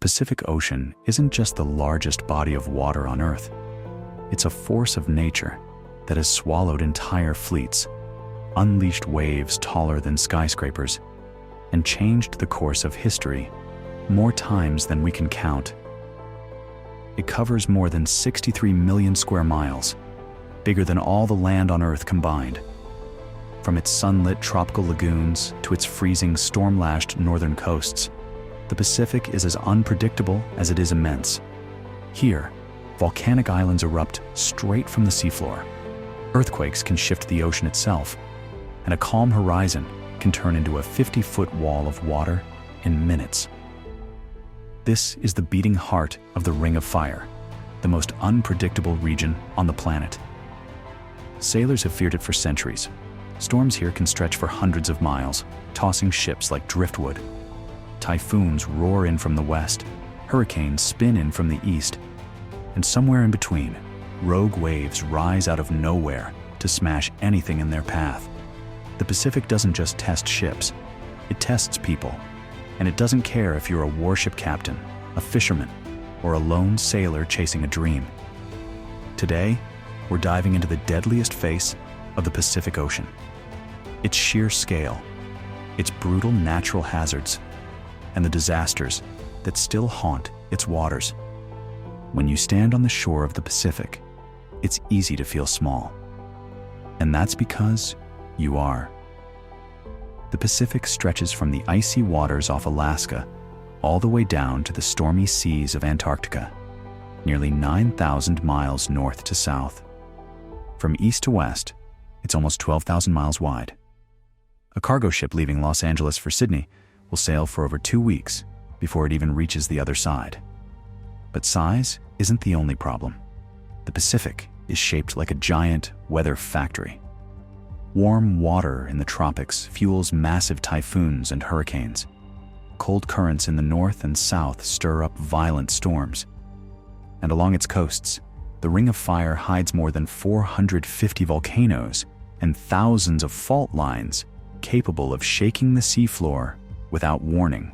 Pacific Ocean isn't just the largest body of water on Earth. It's a force of nature that has swallowed entire fleets, unleashed waves taller than skyscrapers, and changed the course of history more times than we can count. It covers more than 63 million square miles, bigger than all the land on Earth combined. From its sunlit tropical lagoons to its freezing storm-lashed northern coasts, the Pacific is as unpredictable as it is immense. Here, volcanic islands erupt straight from the seafloor. Earthquakes can shift the ocean itself, and a calm horizon can turn into a 50-foot wall of water in minutes. This is the beating heart of the Ring of Fire, the most unpredictable region on the planet. Sailors have feared it for centuries. Storms here can stretch for hundreds of miles, tossing ships like driftwood. Typhoons roar in from the west, hurricanes spin in from the east, and somewhere in between, rogue waves rise out of nowhere to smash anything in their path. The Pacific doesn't just test ships, it tests people. And it doesn't care if you're a warship captain, a fisherman, or a lone sailor chasing a dream. Today, we're diving into the deadliest face of the Pacific Ocean. Its sheer scale, its brutal natural hazards, and the disasters that still haunt its waters. When you stand on the shore of the Pacific, it's easy to feel small. And that's because you are. The Pacific stretches from the icy waters off Alaska all the way down to the stormy seas of Antarctica, nearly 9,000 miles north to south. From east to west, it's almost 12,000 miles wide. A cargo ship leaving Los Angeles for Sydney will sail for over 2 weeks before it even reaches the other side. But size isn't the only problem. The Pacific is shaped like a giant weather factory. Warm water in the tropics fuels massive typhoons and hurricanes. Cold currents in the north and south stir up violent storms. And along its coasts, the Ring of Fire hides more than 450 volcanoes and thousands of fault lines capable of shaking the seafloor without warning.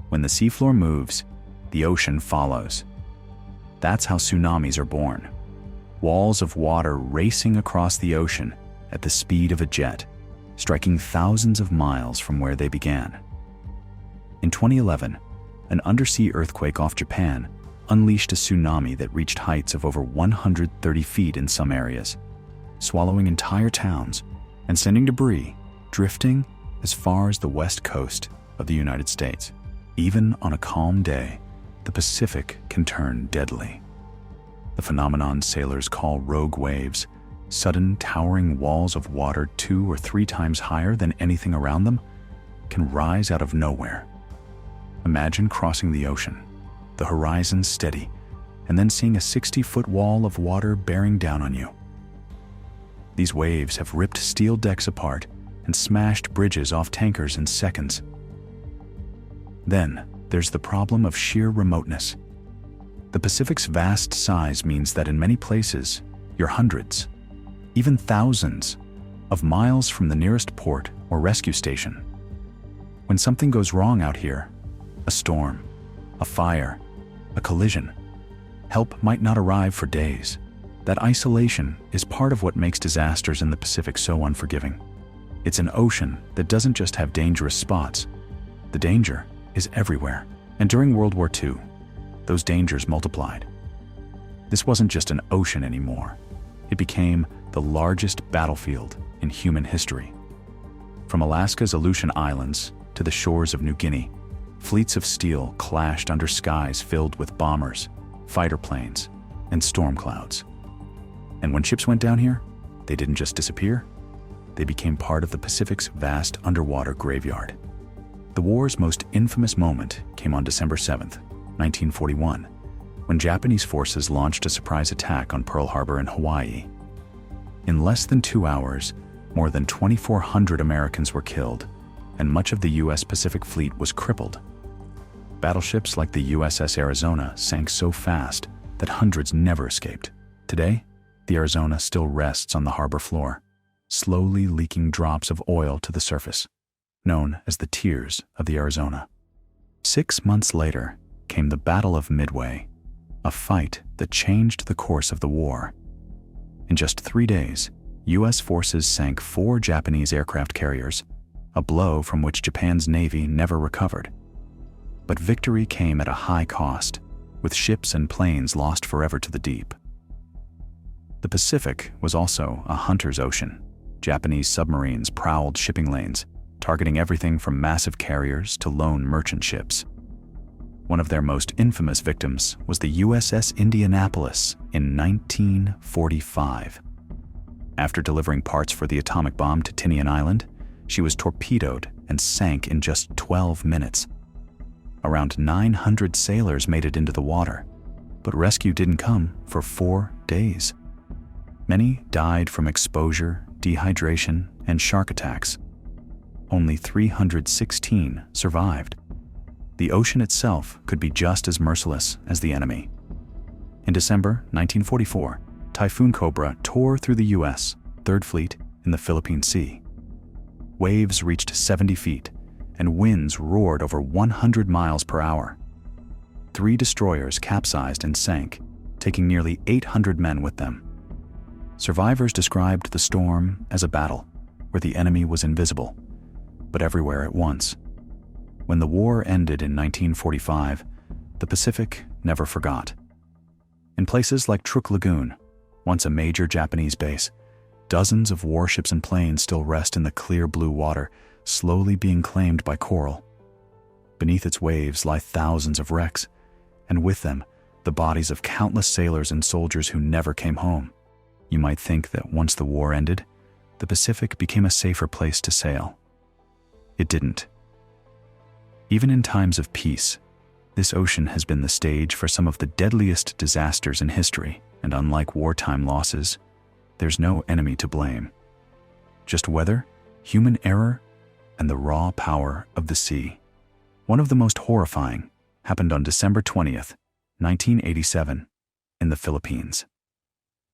When the seafloor moves, the ocean follows. That's how tsunamis are born. Walls of water racing across the ocean at the speed of a jet, striking thousands of miles from where they began. In 2011, an undersea earthquake off Japan unleashed a tsunami that reached heights of over 130 feet in some areas, swallowing entire towns and sending debris drifting as far as the west coast of the United States. Even on a calm day, the Pacific can turn deadly. The phenomenon sailors call rogue waves, sudden towering walls of water 2 or 3 times higher than anything around them, can rise out of nowhere. Imagine crossing the ocean, the horizon steady, and then seeing a 60-foot wall of water bearing down on you. These waves have ripped steel decks apart and smashed bridges off tankers in seconds. Then there's the problem of sheer remoteness. The Pacific's vast size means that in many places, you're hundreds, even thousands, of miles from the nearest port or rescue station. When something goes wrong out here, a storm, a fire, a collision, help might not arrive for days. That isolation is part of what makes disasters in the Pacific so unforgiving. It's an ocean that doesn't just have dangerous spots. The danger is everywhere. And during World War II, those dangers multiplied. This wasn't just an ocean anymore. It became the largest battlefield in human history. From Alaska's Aleutian Islands to the shores of New Guinea, fleets of steel clashed under skies filled with bombers, fighter planes, and storm clouds. And when ships went down here, they didn't just disappear, they became part of the Pacific's vast underwater graveyard. The war's most infamous moment came on December 7th, 1941, when Japanese forces launched a surprise attack on Pearl Harbor in Hawaii. In less than 2 hours, more than 2,400 Americans were killed, and much of the U.S. Pacific Fleet was crippled. Battleships like the USS Arizona sank so fast that hundreds never escaped. Today, the Arizona still rests on the harbor floor, slowly leaking drops of oil to the surface, known as the tears of the Arizona. 6 months later came the Battle of Midway, a fight that changed the course of the war. In just 3 days, U.S. forces sank 4 Japanese aircraft carriers, a blow from which Japan's navy never recovered. But victory came at a high cost, with ships and planes lost forever to the deep. The Pacific was also a hunter's ocean. Japanese submarines prowled shipping lanes, targeting everything from massive carriers to lone merchant ships. One of their most infamous victims was the USS Indianapolis in 1945. After delivering parts for the atomic bomb to Tinian Island, she was torpedoed and sank in just 12 minutes. Around 900 sailors made it into the water, but rescue didn't come for 4 days. Many died from exposure, dehydration, and shark attacks. Only 316 survived. The ocean itself could be just as merciless as the enemy. In December 1944, Typhoon Cobra tore through the U.S. Third Fleet in the Philippine Sea. Waves reached 70 feet, and winds roared over 100 miles per hour. 3 destroyers capsized and sank, taking nearly 800 men with them. Survivors described the storm as a battle where the enemy was invisible, but everywhere at once. When the war ended in 1945, the Pacific never forgot. In places like Truk Lagoon, once a major Japanese base, dozens of warships and planes still rest in the clear blue water, slowly being claimed by coral. Beneath its waves lie thousands of wrecks, and with them, the bodies of countless sailors and soldiers who never came home. You might think that once the war ended, the Pacific became a safer place to sail. It didn't. Even in times of peace, this ocean has been the stage for some of the deadliest disasters in history, and unlike wartime losses, there's no enemy to blame. Just weather, human error, and the raw power of the sea. One of the most horrifying happened on December 20th, 1987, in the Philippines.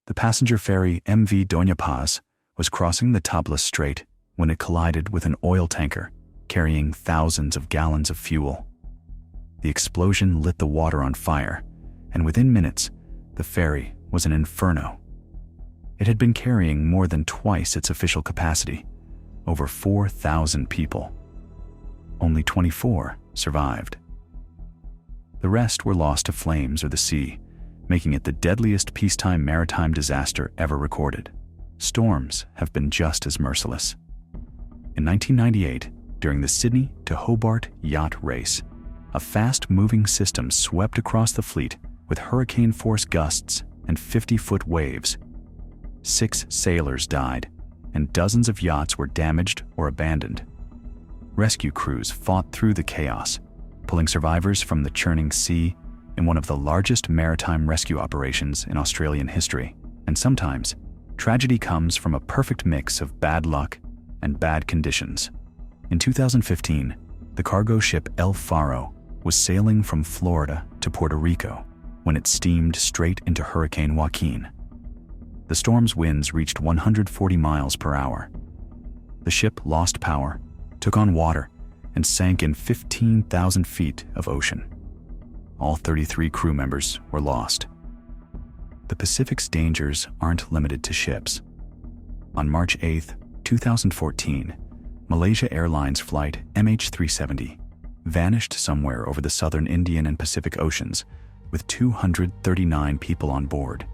The passenger ferry MV Doña Paz was crossing the Tablas Strait when it collided with an oil tanker carrying thousands of gallons of fuel. The explosion lit the water on fire, and within minutes, the ferry was an inferno. It had been carrying more than twice its official capacity, over 4,000 people. Only 24 survived. The rest were lost to flames or the sea, making it the deadliest peacetime maritime disaster ever recorded. Storms have been just as merciless. In 1998, during the Sydney to Hobart yacht race, a fast-moving system swept across the fleet with hurricane-force gusts and 50-foot waves. 6 sailors died, and dozens of yachts were damaged or abandoned. Rescue crews fought through the chaos, pulling survivors from the churning sea in one of the largest maritime rescue operations in Australian history. And sometimes, tragedy comes from a perfect mix of bad luck and bad conditions. In 2015, the cargo ship El Faro was sailing from Florida to Puerto Rico when it steamed straight into Hurricane Joaquin. The storm's winds reached 140 miles per hour. The ship lost power, took on water, and sank in 15,000 feet of ocean. All 33 crew members were lost. The Pacific's dangers aren't limited to ships. On March 8, 2014, Malaysia Airlines Flight MH370 vanished somewhere over the southern Indian and Pacific Oceans with 239 people on board.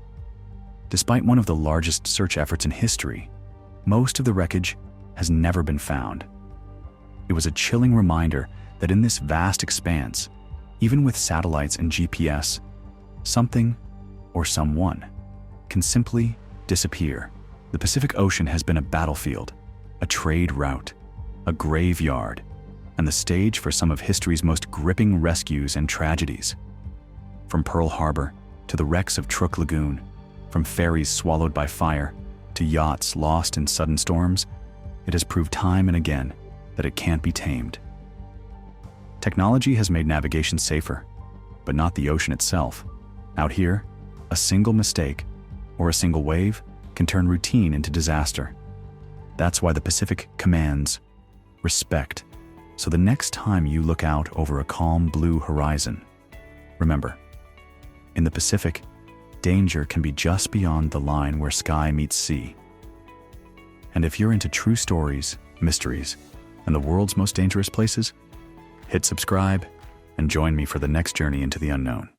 Despite one of the largest search efforts in history, most of the wreckage has never been found. It was a chilling reminder that in this vast expanse, even with satellites and GPS, something or someone can simply disappear. The Pacific Ocean has been a battlefield, a trade route, a graveyard, and the stage for some of history's most gripping rescues and tragedies. From Pearl Harbor to the wrecks of Truk Lagoon, from ferries swallowed by fire to yachts lost in sudden storms, it has proved time and again that it can't be tamed. Technology has made navigation safer, but not the ocean itself. Out here, a single mistake or a single wave can turn routine into disaster. That's why the Pacific commands respect, So the next time you look out over a calm blue horizon, remember, in the Pacific, danger can be just beyond the line where sky meets sea. And if you're into true stories, mysteries, and the world's most dangerous places, hit subscribe and join me for the next journey into the unknown.